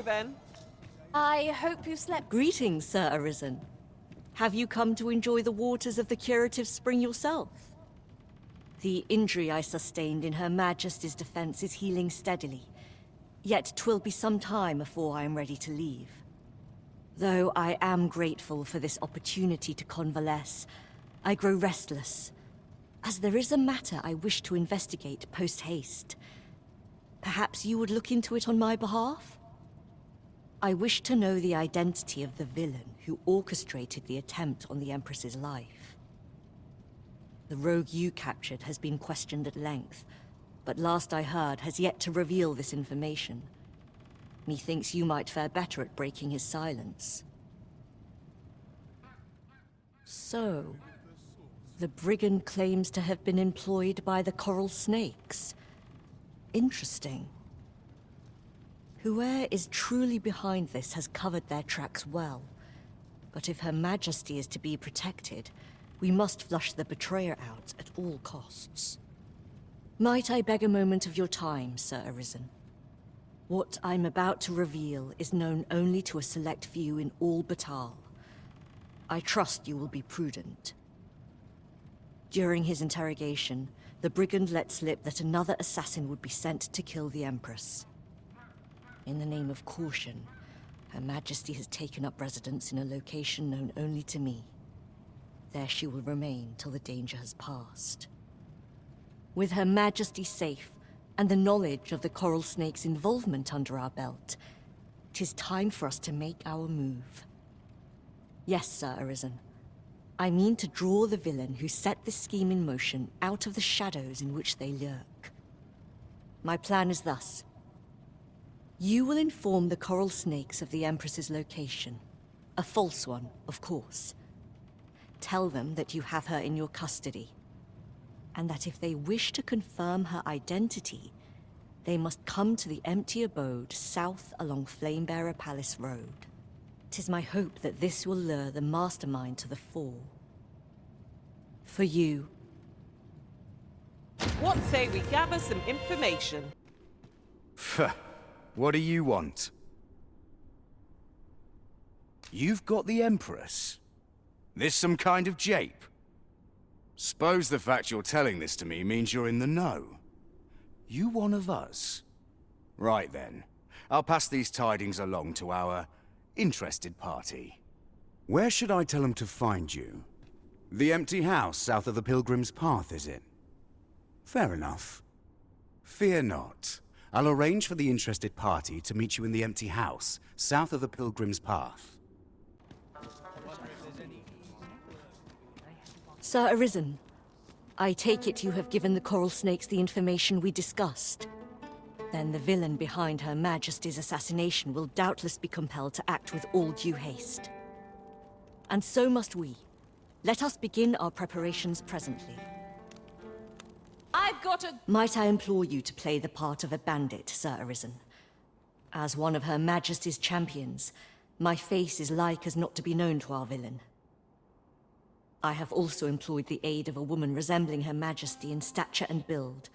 go then. I hope you slept. Greetings, Sir Arisen. Have you come to enjoy the waters of the curative spring yourself? The injury I sustained in Her Majesty's defense is healing steadily, yet 'twill be some time before I am ready to leave. Though I am grateful for this opportunity to convalesce, I grow restless, as there is a matter I wish to investigate post-haste. Perhaps you would look into it on my behalf? I wish to know the identity of the villain who orchestrated the attempt on the Empress's life. The rogue you captured has been questioned at length, but last I heard has yet to reveal this information. Methinks you might fare better at breaking his silence. So, the brigand claims to have been employed by the Coral Snakes. Interesting. Whoever is truly behind this has covered their tracks well. But if Her Majesty is to be protected, we must flush the betrayer out at all costs. Might I beg a moment of your time, Sir Arisen? What I'm about to reveal is known only to a select few in all Batal. I trust you will be prudent. During his interrogation, the brigand let slip that another assassin would be sent to kill the Empress. In the name of caution, Her Majesty has taken up residence in a location known only to me. There she will remain till the danger has passed. With Her Majesty safe, and the knowledge of the Coral Snake's involvement under our belt, 'tis time for us to make our move. Yes, Sir Arisen. I mean to draw the villain who set this scheme in motion out of the shadows in which they lurk. My plan is thus. You will inform the Coral Snakes of the Empress's location. A false one, of course. Tell them that you have her in your custody, and that if they wish to confirm her identity, they must come to the empty abode south along Flamebearer Palace Road. 'Tis my hope that this will lure the mastermind to the fore. For you. What say we gather some information? What do you want? You've got the Empress? This some kind of jape? Suppose the fact you're telling this to me means you're in the know. You one of us? Right then. I'll pass these tidings along to our interested party. Where should I tell them to find you? The empty house south of the Pilgrim's Path, is it? Fair enough. Fear not. I'll arrange for the interested party to meet you in the empty house south of the Pilgrim's Path. Sir Arisen, I take it you have given the Coral Snakes the information we discussed. Then the villain behind Her Majesty's assassination will doubtless be compelled to act with all due haste. And so must we. Let us begin our preparations presently. I've got a... Might I implore you to play the part of a bandit, Sir Arisen? As one of Her Majesty's champions, my face is like as not to be known to our villain. I have also employed the aid of a woman resembling Her Majesty in stature and build.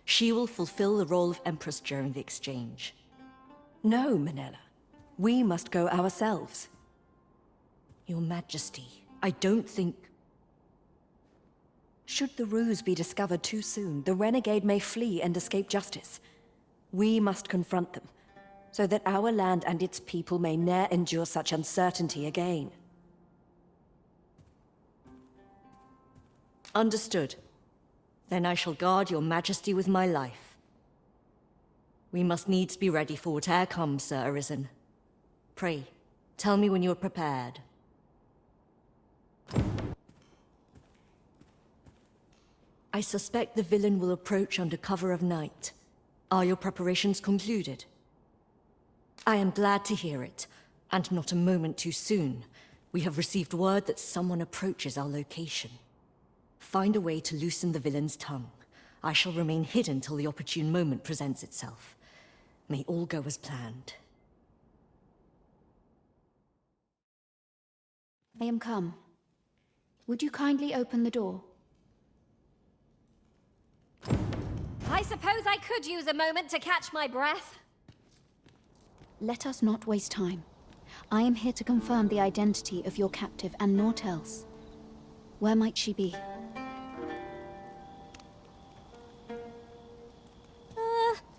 She will fulfill the role of Empress during the exchange. No, Manella. We must go ourselves. Your Majesty, I don't think... Should the ruse be discovered too soon, the renegade may flee and escape justice. We must confront them, so that our land and its people may ne'er endure such uncertainty again. Understood. Then I shall guard your Majesty with my life. We must needs be ready for whate'er comes, Sir Arisen. Pray, tell me when you are prepared. I suspect the villain will approach under cover of night. Are your preparations concluded? I am glad to hear it, and not a moment too soon. We have received word that someone approaches our location. Find a way to loosen the villain's tongue. I shall remain hidden till the opportune moment presents itself. May all go as planned. I am come. Would you kindly open the door? I suppose I could use a moment to catch my breath. let us not waste time. I am here to confirm the identity of your captive and naught else. Where might she be?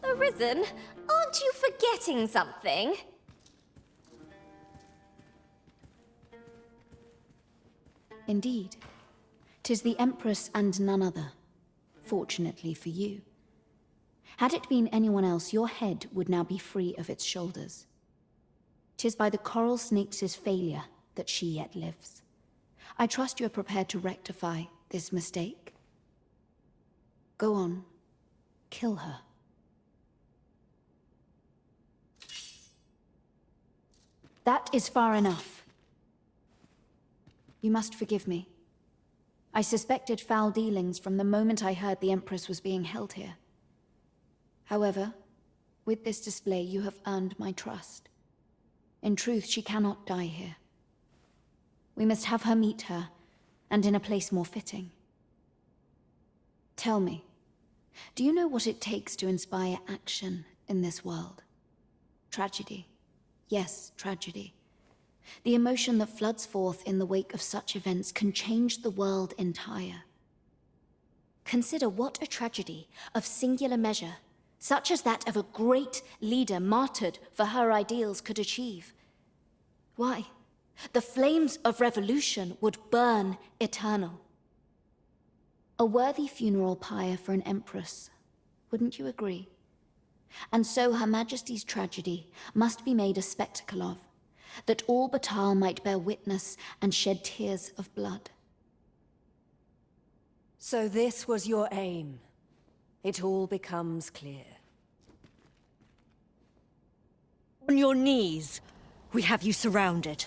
Arisen, aren't you forgetting something? Indeed. 'Tis the Empress and none other. Fortunately for you. Had it been anyone else, your head would now be free of its shoulders. 'Tis by the coral snake's failure that she yet lives. I trust you are prepared to rectify this mistake. Go on. Kill her. That is far enough. You must forgive me. I suspected foul dealings from the moment I heard the Empress was being held here. However, with this display you have earned my trust. In truth, she cannot die here. We must have her meet her, and in a place more fitting. Tell me, do you know what it takes to inspire action in this world? Tragedy. Yes, tragedy. The emotion that floods forth in the wake of such events can change the world entire. Consider what a tragedy of singular measure, such as that of a great leader martyred for her ideals, could achieve. Why, the flames of revolution would burn eternal. A worthy funeral pyre for an empress, wouldn't you agree? And so Her Majesty's tragedy must be made a spectacle of, that all Batal might bear witness and shed tears of blood. So this was your aim. It all becomes clear. On your knees. We have you surrounded.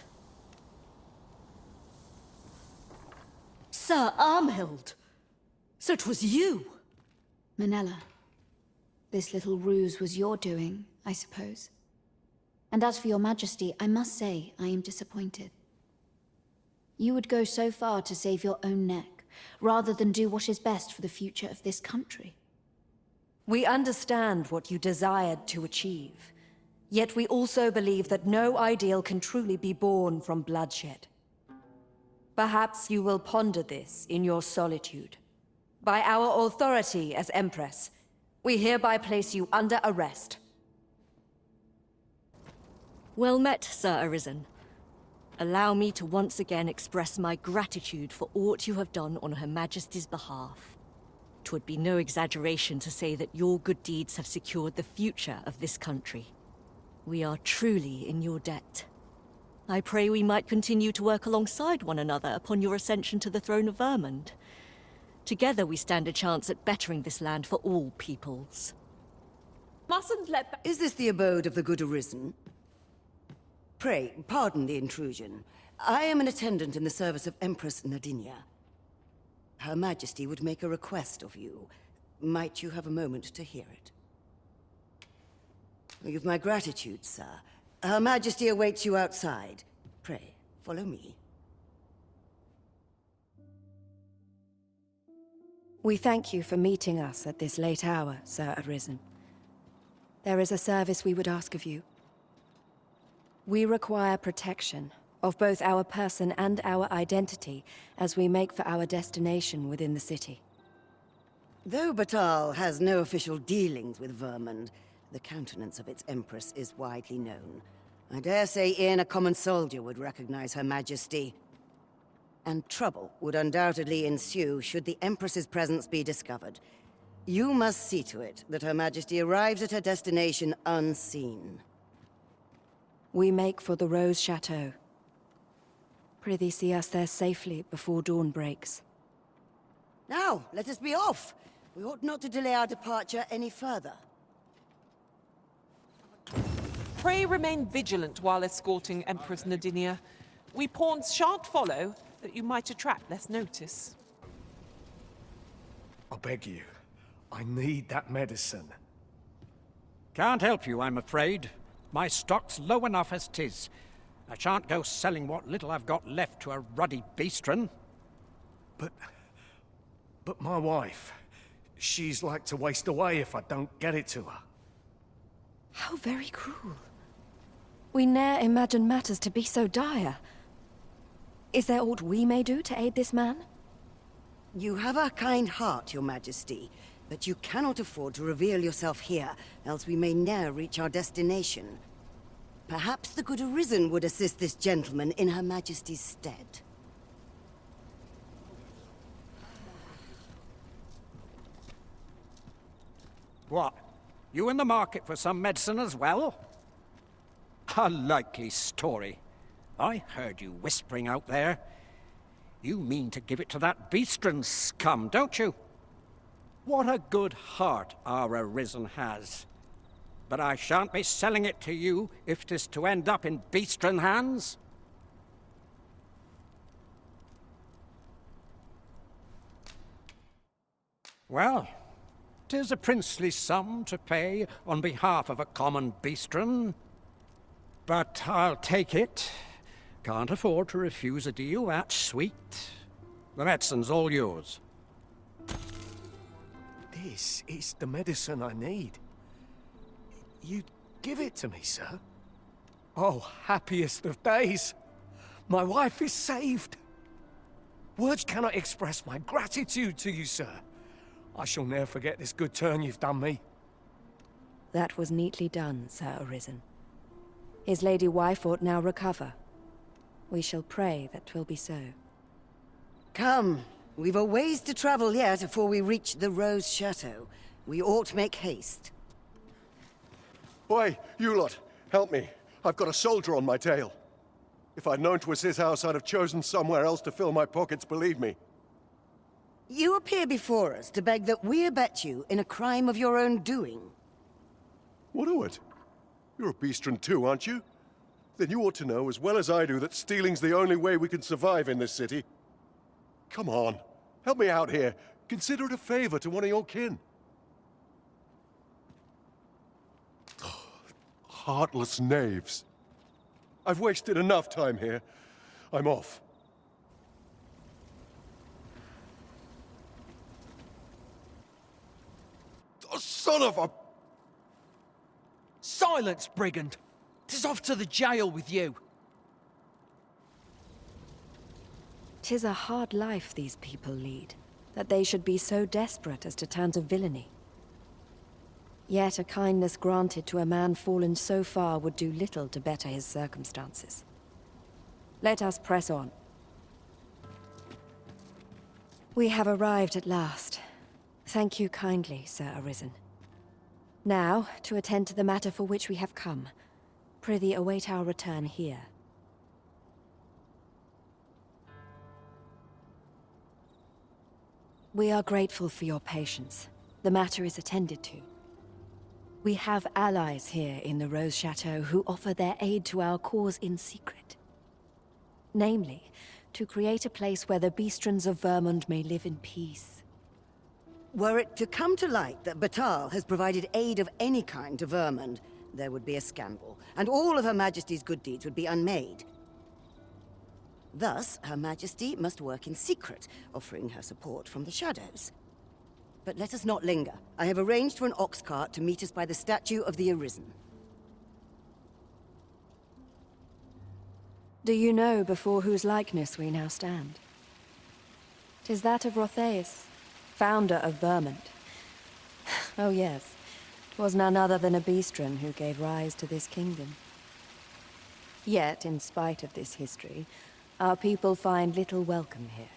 Sir Armhild! So it was you! Manella, this little ruse was your doing, I suppose. And as for your Majesty, I must say I am disappointed. You would go so far to save your own neck, rather than do what is best for the future of this country. We understand what you desired to achieve, yet we also believe that no ideal can truly be born from bloodshed. Perhaps you will ponder this in your solitude. By our authority as Empress, we hereby place you under arrest. Well met, Sir Arisen. Allow me to once again express my gratitude for aught you have done on Her Majesty's behalf. 'Twould be no exaggeration to say that your good deeds have secured the future of this country. We are truly in your debt. I pray we might continue to work alongside one another upon your ascension to the throne of Vermund. Together we stand a chance at bettering this land for all peoples. Mustn't let that. Is this the abode of the good Arisen? Pray, pardon the intrusion. I am an attendant in the service of Empress Nadinia. Her Majesty would make a request of you. Might you have a moment to hear it? You've my gratitude, sir. Her Majesty awaits you outside. Pray, follow me. We thank you for meeting us at this late hour, Sir Arisen. There is a service we would ask of you. We require protection of both our person and our identity as we make for our destination within the city. Though Batal has no official dealings with Vermund, the countenance of its Empress is widely known. I dare say Ian, a common soldier, would recognize Her Majesty. And trouble would undoubtedly ensue should the Empress's presence be discovered. You must see to it that Her Majesty arrives at her destination unseen. We make for the Rose Chateau. Prithee see us there safely before dawn breaks. Now, let us be off! We ought not to delay our departure any further. Pray remain vigilant while escorting Empress Nadinia. We pawns shan't follow, that you might attract less notice. I beg you. I need that medicine. Can't help you, I'm afraid. My stock's low enough as 'tis. I shan't go selling what little I've got left to a ruddy beastren. But my wife, she's like to waste away if I don't get it to her. How very cruel. We ne'er imagined matters to be so dire. Is there aught we may do to aid this man? You have a kind heart, your majesty, but you cannot afford to reveal yourself here, else we may ne'er reach our destination. Perhaps the good Arisen would assist this gentleman in her majesty's stead. What? You in the market for some medicine as well? A likely story. I heard you whispering out there. You mean to give it to that Beastren scum, don't you? What a good heart our Arisen has. But I shan't be selling it to you if 'tis to end up in Beastren hands. Well, 'tis a princely sum to pay on behalf of a common Beastren. But I'll take it. Can't afford to refuse a deal that sweet. The medicine's all yours. This is the medicine I need. You'd give it to me, sir? Oh, happiest of days! My wife is saved! Words cannot express my gratitude to you, sir. I shall never forget this good turn you've done me. That was neatly done, Sir Arisen. His lady wife ought now recover. We shall pray that 'twill be so. Come, we've a ways to travel yet before we reach the Rose Chateau. We ought make haste. Boy, you lot, help me. I've got a soldier on my tail. If I'd known 'twas his house, I'd have chosen somewhere else to fill my pockets, believe me. You appear before us to beg that we abet you in a crime of your own doing. What o' it? You're a Beastren too, aren't you? Then you ought to know as well as I do that stealing's the only way we can survive in this city. Come on, help me out here. Consider it a favor to one of your kin. Heartless knaves. I've wasted enough time here. I'm off. Oh, son of a... Silence, brigand! 'Tis off to the jail with you. 'Tis a hard life these people lead, that they should be so desperate as to turn to villainy. Yet a kindness granted to a man fallen so far would do little to better his circumstances. Let us press on. We have arrived at last. Thank you kindly, Sir Arisen. Now, to attend to the matter for which we have come. Prithee await our return here. We are grateful for your patience. The matter is attended to. We have allies here in the Rose Chateau who offer their aid to our cause in secret. Namely, to create a place where the Beastrons of Vermund may live in peace. Were it to come to light that Batal has provided aid of any kind to Vermund, there would be a scandal, and all of Her Majesty's good deeds would be unmade. Thus, Her Majesty must work in secret, offering her support from the shadows. But let us not linger. I have arranged for an ox cart to meet us by the statue of the Arisen. Do you know before whose likeness we now stand? 'Tis that of Rotheus, founder of Vermund. Oh yes, 'twas none other than a Beastren who gave rise to this kingdom. Yet, in spite of this history, our people find little welcome here.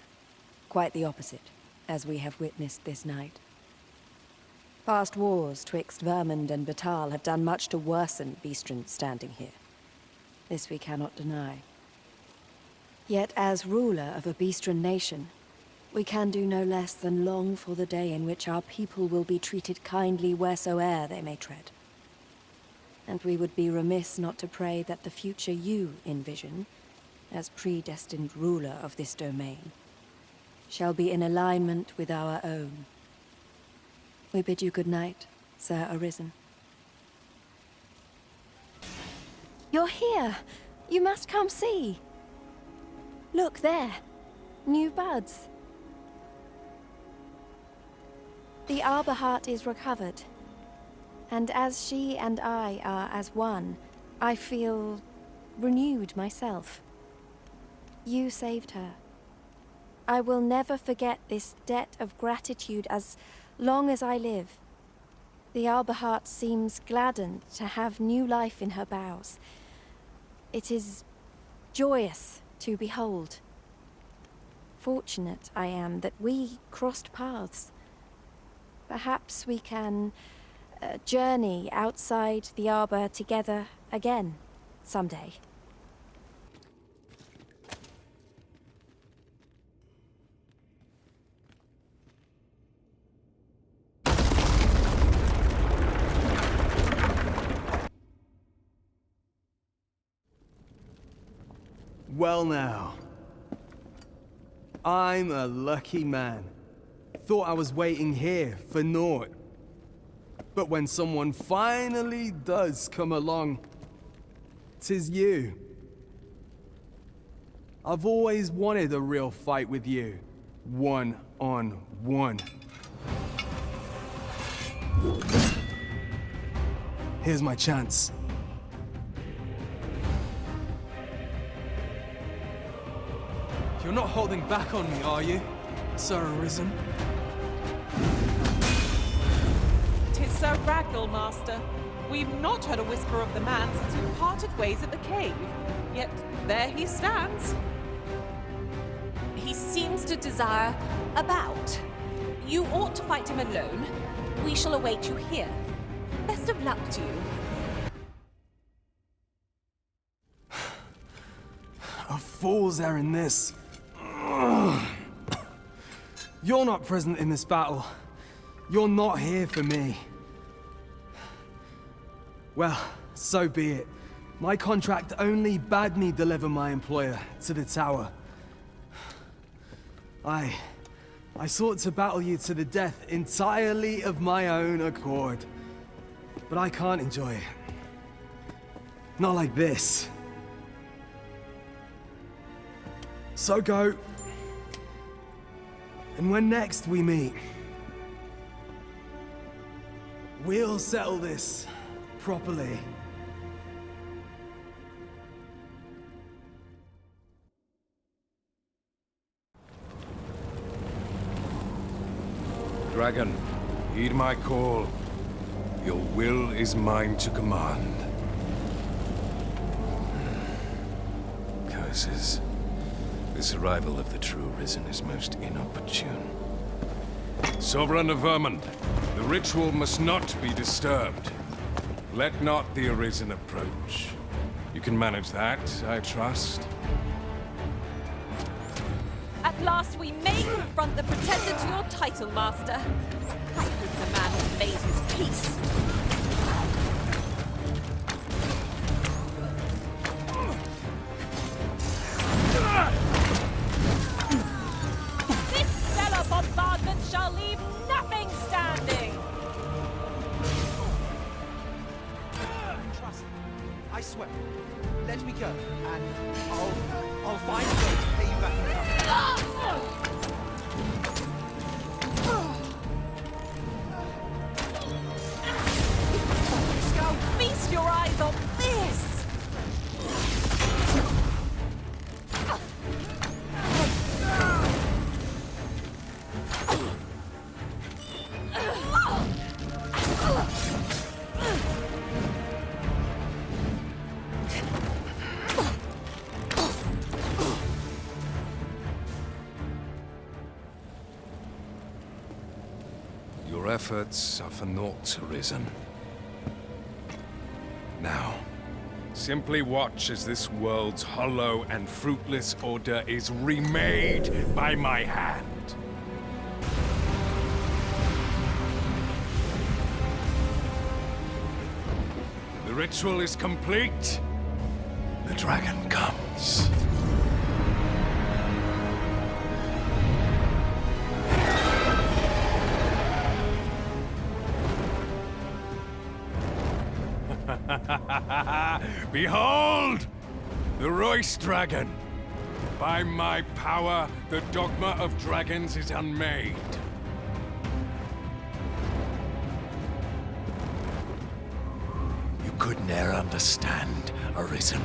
Quite the opposite, as we have witnessed this night. Past wars twixt Vermund and Batal have done much to worsen Beastren's standing here. This we cannot deny. Yet as ruler of a Beastren nation, we can do no less than long for the day in which our people will be treated kindly wheresoe'er they may tread. And we would be remiss not to pray that the future you envision, as predestined ruler of this domain, shall be in alignment with our own. We bid you good night, Sir Arisen. You're here. You must come see. Look there. New buds. The arbor heart is recovered. And as she and I are as one, I feel renewed myself. You saved her. I will never forget this debt of gratitude as long as I live. The Arbor Heart seems gladdened to have new life in her boughs. It is joyous to behold. Fortunate I am that we crossed paths. Perhaps we can journey outside the Arbor together again someday. Well now. I'm a lucky man. Thought I was waiting here for naught. But when someone finally does come along, 'tis you. I've always wanted a real fight with you. One-on-one. Here's my chance. You're not holding back on me, are you, Sir Arisen? 'Tis Sir Ragnar, Master. We've not heard a whisper of the man since we parted ways at the cave. Yet there he stands. He seems to desire a bout. You ought to fight him alone. We shall await you here. Best of luck to you. A fool's errand this. You're not present in this battle. You're not here for me. Well, so be it. My contract only bade me deliver my employer to the tower. I sought to battle you to the death entirely of my own accord. But I can't enjoy it. Not like this. So go. And when next we meet, we'll settle this properly. Dragon, heed my call. Your will is mine to command. Curses. This arrival of the true Risen is most inopportune. Sovereign of Vermund, the ritual must not be disturbed. Let not the Arisen approach. You can manage that, I trust. At last we may confront the pretender to your title, Master. I hope the man has made his peace. This stellar bombardment shall leave nothing standing! Trust me. I swear. Let me go, and I'll find a way to pay you back in cover. Feast your eyes on this! Your efforts are for naught, Arisen. Now, simply watch as this world's hollow and fruitless order is remade by my hand. The ritual is complete. The dragon comes. Behold! The Royce Dragon! By my power, the Dogma of Dragons is unmade. You could ne'er understand, Arisen.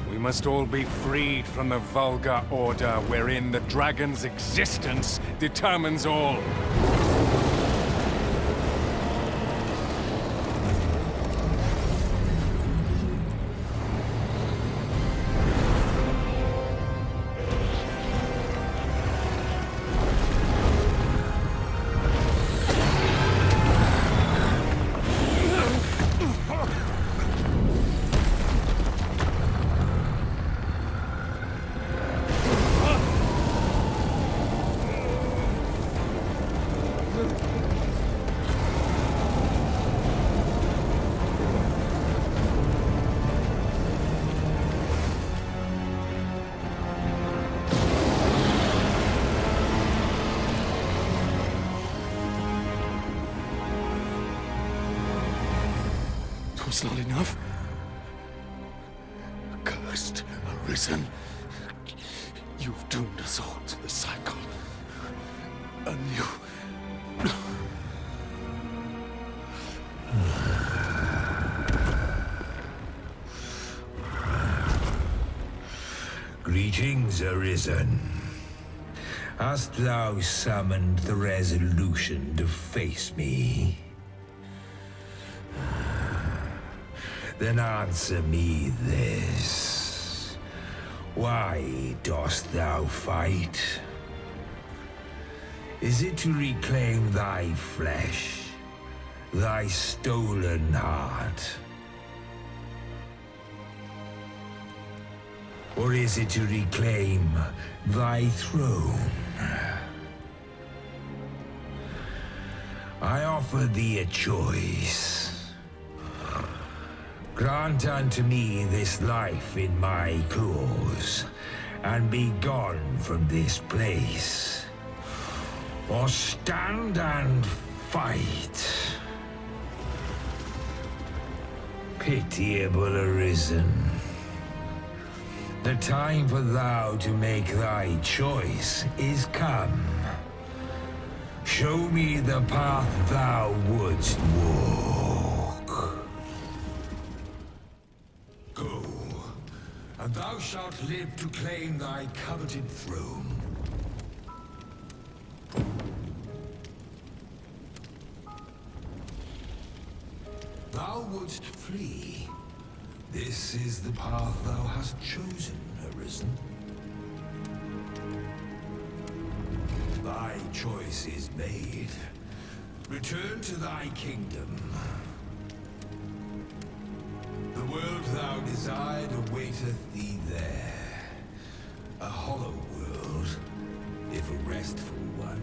We must all be freed from the vulgar order wherein the dragon's existence determines all. Was not enough. Cursed, Arisen. You've doomed us all to the cycle. Anew. Greetings, Arisen. Hast thou summoned the resolution to face me? Then answer me this. Why dost thou fight? Is it to reclaim thy flesh, thy stolen heart? Or is it to reclaim thy throne? I offer thee a choice. Grant unto me this life in my claws, and be gone from this place. Or stand and fight. Pitiable Arisen. The time for thou to make thy choice is come. Show me the path thou wouldst walk. Go, and thou shalt live to claim thy coveted throne. Thou wouldst flee. This is the path thou hast chosen, Arisen. Thy choice is made. Return to thy kingdom. The world thou desired awaiteth thee there. A hollow world, if a restful one.